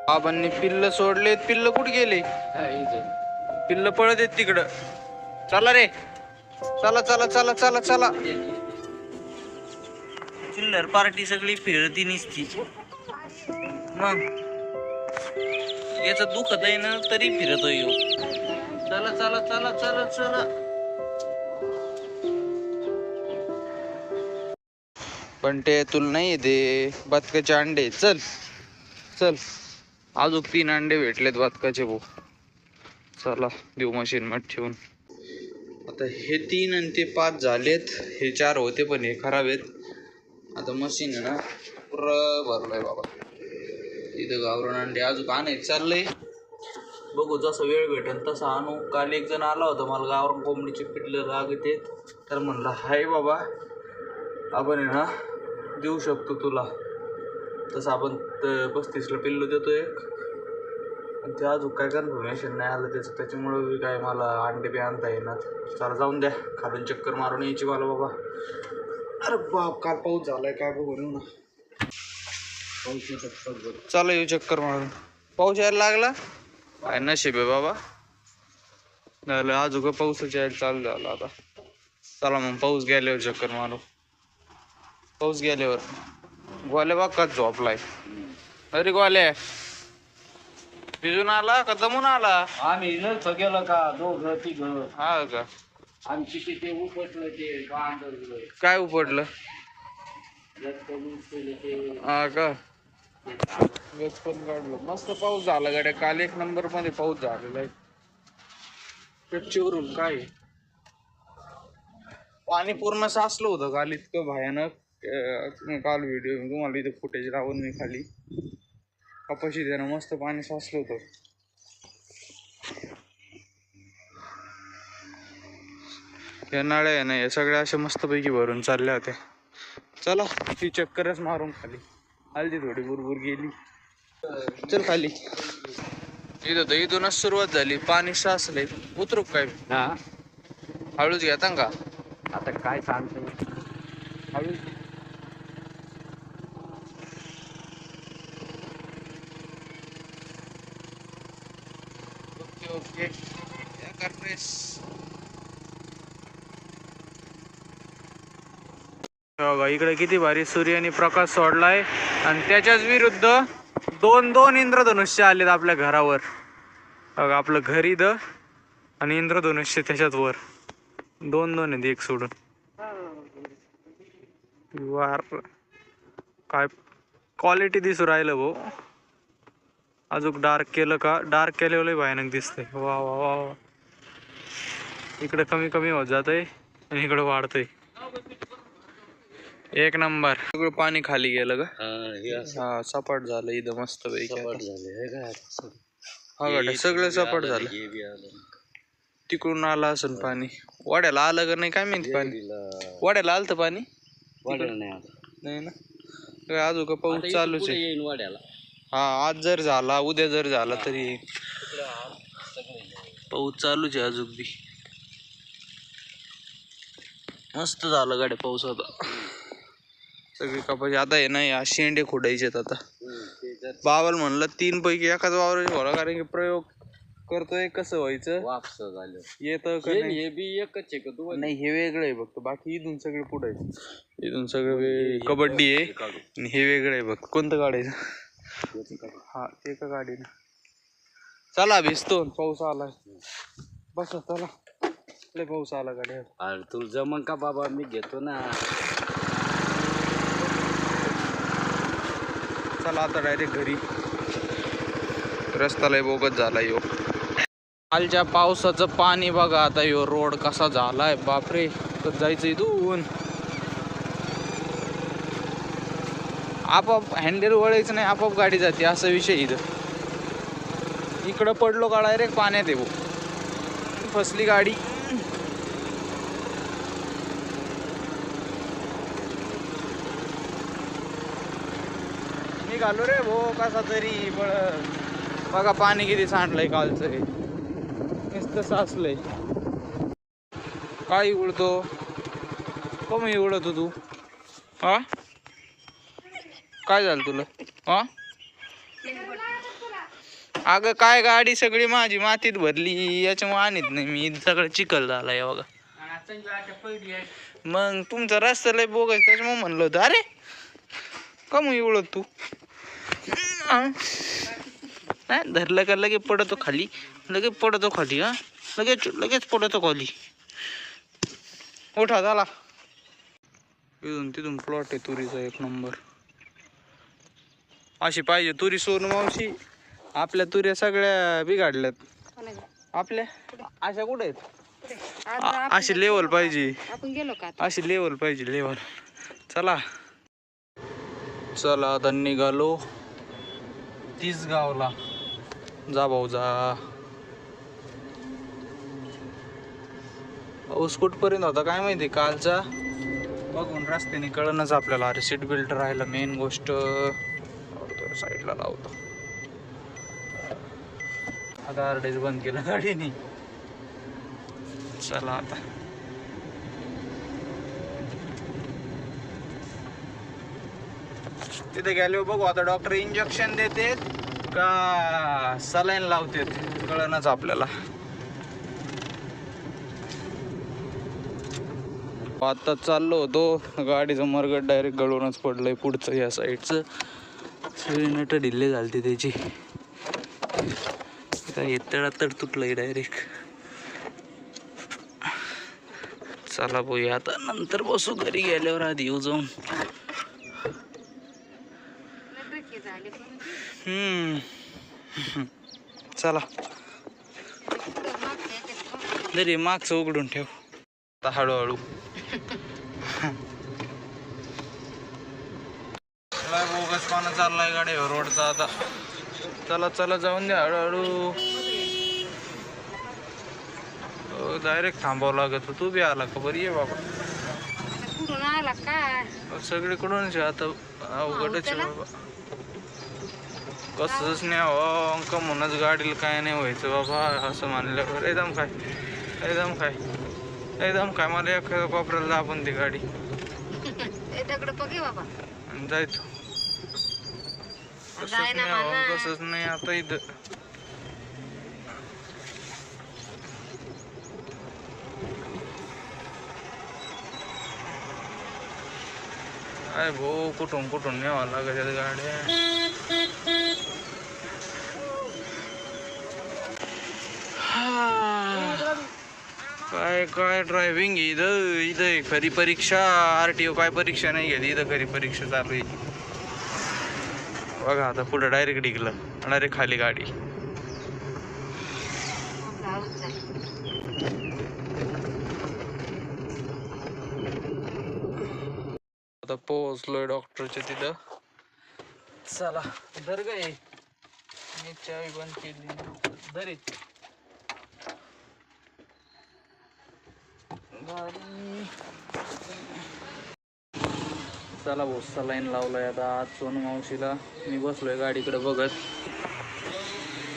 बाबांनी पिल्ल सोडलेत. पिल्ल कुठे गेले? पिल्ल पळत आहेत तिकडं. चला रे, चला चला चला चला चला. चिल्लर पार्टी सगळी फिरती निसती. मग याच दुखत आहे ना तरी फिरतोय ह्यो. चला चला चला चला चला. पण ते तुला नाही दे बदकाचे अंडे. चल चल, अजून 3 अंडे भेटलेत बदकाचे भाऊ. चला देऊ मशीन मध्ये ठेवून. आता हे 3 आणि ते 5 झालेत. हे 4 होते पण हे खराब आहेत. आता मशीन आहे ना पुरा भरलंय बाबा. इथं गावरान अंडे अजून आणायचं चाललंय. बघू जसं वेळ भेटेल तसं आणू. काल एक जण आला होता मला गावरान कोंबडीचे पिल्लं लागते, तर म्हणलं हाय बाबा आपण आहे ना देऊ शकतो तुला. तसं आपण 35ला पिल्लू देतो एक. आणि ते अजून काय कन्फर्मेशन नाही आलं त्याचं, त्याच्यामुळं काय मला अंडे बी आणता येणार. चला जाऊन द्या, खालून चक्कर मारून यायची मला बाबा. अरे बाप काल पाऊस झालाय काय बघू ना. चला येऊ चक्कर मारून. पाऊस यायला लागला काय नशीब आहे बाबा. झालं अजून पाऊसच यायला चालू झाला आता. चला मग पाऊस गेल्यावर चक्कर मारू. पाऊस गेल्यावर. गोल्या बाकाच झोपलाय. अरे गोल्या भिजून आला का दमून आला? आम्ही नच गेलो का 2 3 हा का? आमची तिथे उपटलं ते काय उपडलं? हा का? वेच पण काढलं. मस्त पाऊस झाला गाड्या काल. 1 नंबर मध्ये पाऊस झालेला आहे. पेपचीवरून काय पाणी पूर्ण साचलं होतं काल इतकं भयानक. काल व्हिडिओ तुम्हाला इथे फुटेज लावून मी खाली कपाशी त्यानं मस्त पाणी साचलं होतं. या नाळ्या आहे ना या सगळ्या अशा मस्तपैकी भरून चालल्या होत्या. चला ती चक्करच मारून खाली. हल्ली थोडी बुरबुर गेली. चल खाली. इथं इथूनच सुरुवात झाली. पाणी साचलंय. उतरू काय? हळूच घेता का? आता काय सांगतो हळूच. ओके ओके बघा इकडे किती भारी सूर्याने प्रकाश सोडलाय. आणि त्याच्याच विरुद्ध 2 इंद्रधनुष्य आलेत आपल्या घरावर. बघा आपलं घर इथं आणि इंद्रधनुष्य त्याच्यात वर. 2 आहेत एक सोडून. वार काय क्वालिटी दिसू राहिलं भाऊ. अजून डार्क केलं का? डार्क केल्यावर भयानक दिसतंय. वा वा वा. इकडे कमी कमी होत जातंय आणि इकडे वाढतंय. 1 नंबर. सगळं पाणी खाली गेलं का? हा सपाट झालं इथं मस्त पैकी. हा गाड्या सगळं सपाट झालं. तिकडून आलं असेल पाणी. वाड्याला आलं का नाही काय माहिती पाणी. वाड्याला आलं तर पाणी नाही ना. अजून का पाऊस चालूच आहे. हा आज जर झाला उद्या जर झाला तरी पाऊस चालूच आहे अजून बी. मस्त झालं गाड्या पाऊस आता. सगळी कपाशी आता आहे ना या शेंडे खोडायचेत आता. बाबाला म्हणलं 3 पैकी एकाच वावराची घोडा, कारण की प्रयोग करतोय कसं व्हायचं. वापस झालं येतं का नाही? हे बी एकच आहे का तू? नाही हे वेगळं आहे फक्त. बाकी इथून सगळे पुढे इथून सगळं कबड्डी आहे. आणि हे वेगळं आहे बघ. कोणतं काढायचं? हा ते का गाडीनं. चला भिजतो. पाऊस आला. बस चला. लय पाऊस आला गाड्या. अरे तू जमन का बाबा? मी घेतो ना. चला आता डायरेक्ट घरी. रस्ता लय बोगत झाला यो. कालच्या पावसाचं पाणी बघा आता. यो रोड कसा झालाय बापरे. तर जायचं इथून. आपोआप हँडल वळायचं नाही, आपोआप गाडी जाते असा विषय इथं. इकडं पडलो का डायरेक्ट पाण्यात येऊ. फसली गाडी. निघालो रे भो कसा तरी. बघा पाणी किती सांडलंय कालचं. नुसतं साचलंय. काय उडतो कमी उडतो तू? हा काय झालं तुला? हा अगं काय गाडी सगळी माझी मातीत भरली याच्यामुळे आणत नाही मी सगळं चिखल झाला या बघा. मग तुमचा रस्ता लय बोगस त्याच्यामुळे म्हणलं होतं अरे का मग एवढं तू नाही धरलं का लगेच पडतो खाली हा लगेच पडतो खाली. उठा झाला इथून तिथून प्लॉट आहे तुरीचा एक नंबर. अशी पाहिजे तुरी सोनू मावशी. आपल्या तुऱ्या सगळ्या बिघाडल्यात आपल्या. अशा कुठे आहेत अशी लेवल पाहिजे. आपण गेलो का अशी लेवल पाहिजे लेवल. चला आता निघालो 30 गावला. जा भाऊ जा. पाऊस कुठपर्यंत होता काय माहिती कालचा बघून रस्त्याने कळणच आपल्याला. अरे सीट बेल्ट राहिला मेन गोष्ट. साईडला लावतो आता. आरडेच बंद केलं गाडीने. चला आता तिथे गेलो बघू आता डॉक्टर इंजेक्शन देते का सलाईन लावते कळणच आपल्याला. आता चाललो होतो गाडीचं मरगट डायरेक्ट गळूनच पडलंय पुढचं या साईडचं. सगळी नट ढिल्ले झालते त्याची. काय तडातड तुटलंय डायरेक्ट. चला बोई आता नंतर बसू घरी गेल्यावर आधी येऊ जाऊन. चला जरी मागचं उघडून ठेव आता हळूहळू. बोगसपणा चाललाय गाडीवर रोडचा आता. चला जाऊन द्या हळूहळू. डायरेक्ट थांबावं लागत. तू बी आला का बरी आहे बाबा. कुठून आला काय सगळीकडूनच आता अवघडच आहे बाबा. कसंच नाही हो अंक म्हणूनच गाडीला काय नाही व्हायचं बाबा असं मानल्यावर. एकदम काय मला एखाद्या कोपऱ्याला दाबून ती गाडी दगड बघे बाबा आणि जायचो. कसंच नाही आता इथं. काय भाऊ कुठून न्यावं लागत गाड्या. काय ड्रायव्हिंग इथं खरी परीक्षा. RTO काय परीक्षा नाही घेतली इथं खरी परीक्षा चालू आहे बघा. आता पुढे डायरेक्ट डिगलं डायरेक्ट खाली गाडी. आता पोहोचलोय डॉक्टरच्या तिथं. चला धर ग मी चावी बंद केली धरी गाडी. चला भाऊ सलाईन लावलाय आता आज सोनू मावशीला. मी बसलोय गाडीकडे बघत.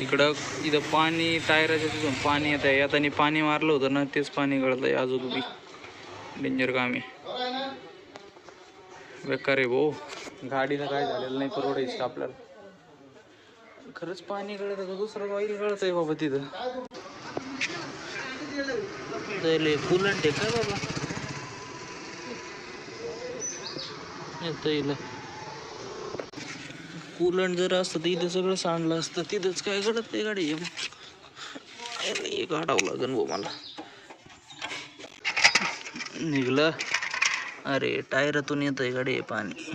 इथं पाणी टायराच्या तिथून पाणी येत आहे. आता पाणी मारलं होतं ना तेच पाणी गळतंय अजून बी. डेंजर काम आहे बेकार आहे भाऊ. गाडीला काय झालेलं नाही परवडायचं आपल्याला. खरंच पाणी गळत का दुसरं ऑइल गळत आहे बाबा तिथं. कूलंट आहे काय बाबा येत. कूलंट जर असतं तर इथं सगळं सांडलं असतं. तिथंच काय गळत आहे गाडी. काढावं लागेल भाऊ मला. निघलं. अरे टायरातून येत आहे गाडी पाणी.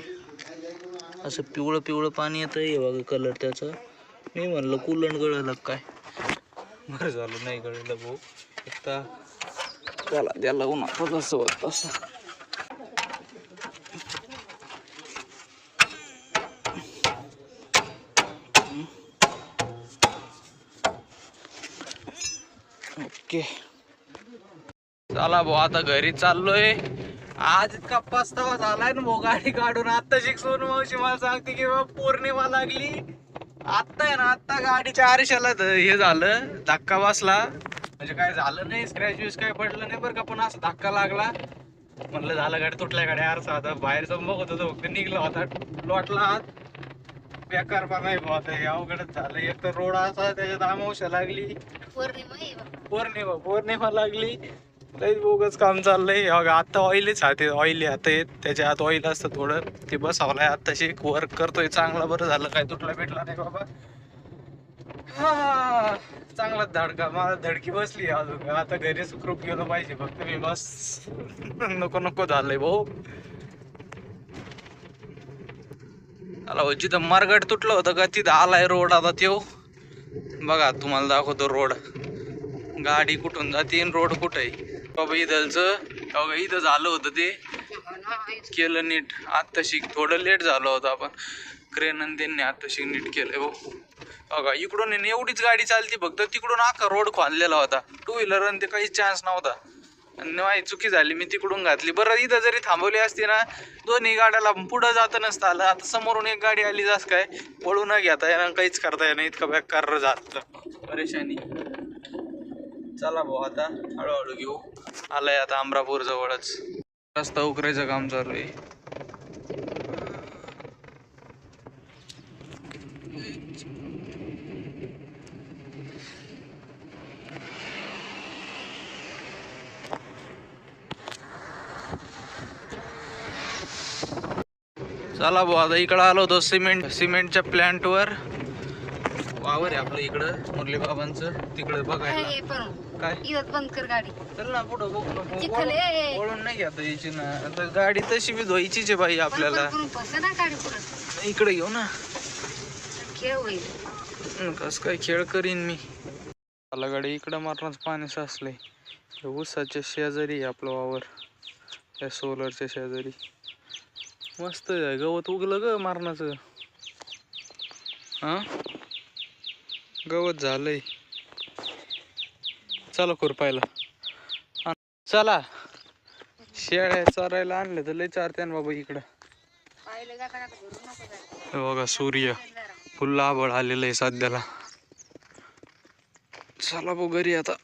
असं पिवळं पाणी येत आहे बघा कलर त्याचा. मी म्हणलं कूलंट गळलं काय. बरं झालं नाही गळलं भाऊ. आता त्याला द्यायला उन्हा कसं होत तसं. ओके चला भाऊ आता घरी चाललोय. आज इतका पस्तावा झालाय ना भाऊ गाडी काढून. आता सोनू मावशी मला सांगते की बाबा पौर्णिमा लागली. आत्ता आहे ना आत्ता गाडीच्या आरशाला हे झालं धक्का बसला. म्हणजे काय झालं नाही स्क्रॅच विच काय पडलं नाही बरं का. पण असं धक्का लागला म्हणलं झालं गाडी तुटल्या गाडी आरसा. आता बाहेर जाऊन बघत होतो फक्त निघला होता लोटला हात. बेकार पण नाही भाऊ आता हे अवघडच झालं. एक तर रोड असा त्याच्यात अमावस्या लागली, पौर्णिमा आहे बाबा. पौर्णिमा लागली, लईच बोगस काम चाललंय. बघा आता ऑइलच हाते, ऑइली हात आहेत, त्याच्या आत ऑइल असतं थोडं, ते बसवलंय आताशी वर्क करतोय चांगला. बरं झालं काय तुटला भेटला नाही बाबा. हा चांगलाच धडका, मला धडकी बसली अजून. आता घरी सुखरूप गेलो पाहिजे फक्त मी, बस. नको झालंय भाऊ. आला जिथं मार्गाट तुटलं होतं का तिथं आलाय रोड आता त्यो. बघा तुम्हाला दाखवतो रोड, गाडी कुठून जाते रोड कुठं आहे बाबा. इथं झालं होतं ते, केलं नीट आत्ताशी. थोडं लेट झालं होतं, आपण क्रेन आणि त्यांनी आत्ताशी नीट केलंय भाऊ. बघा इकडून एवढीच गाडी चालती फक्त, तिकडून अख्खा रोड खोदलेला होता. टू व्हीलर आणि ते काहीच चान्स नव्हता. आणि माझी चुकी झाली, मी तिकडून घातली. बरं इथं जरी थांबवली असती ना, दोन्ही गाड्याला पुढं जातं नसतं आलं. आता समोरून एक गाडी आली जास काय वळू न घेता येणार, काहीच करता येणार, इतका बेकार झालं. परेशानी. चला भाऊ आता हळूहळू घेऊ. आलाय आता अमरापूर जवळच, रस्ता उकरायचं काम चालू आहे. चला भाऊ आता इकडं आलो होतो सिमेंटच्या प्लॅन्टवर. वावर आहे आपलं इकडं मुरली बाबांचं, तिकडे बघायला. हे पण काय इथं बंद कर गाडी. चल ना पुढं बघू. चिखल आहे. वळून नाही घेता यायची ना, आता गाडी तशी बी धुवायचीच आहे बाई आपल्याला. करून फसा ना गाडी पुढं. इकडे घेऊ ना, खेळ होईल. कस काय खेळ करीन मी. मला गाडी इकडं मारणाच पाणी साचलंय. ऊसाच्या शेजारी आहे आपलं वावर, त्या सोलरच्या शेजारी. मस्त आहे, गवत उगलं ग मारणाचं. हा गवत झालंय. चला खुरपायला चला. शेळ्या चारायला आणलं तर लय चारते ना बाबा इकडं. हे बघा सूर्य फुल आभाळ आलेलं आहे सध्याला. चला भाऊ घरी आता.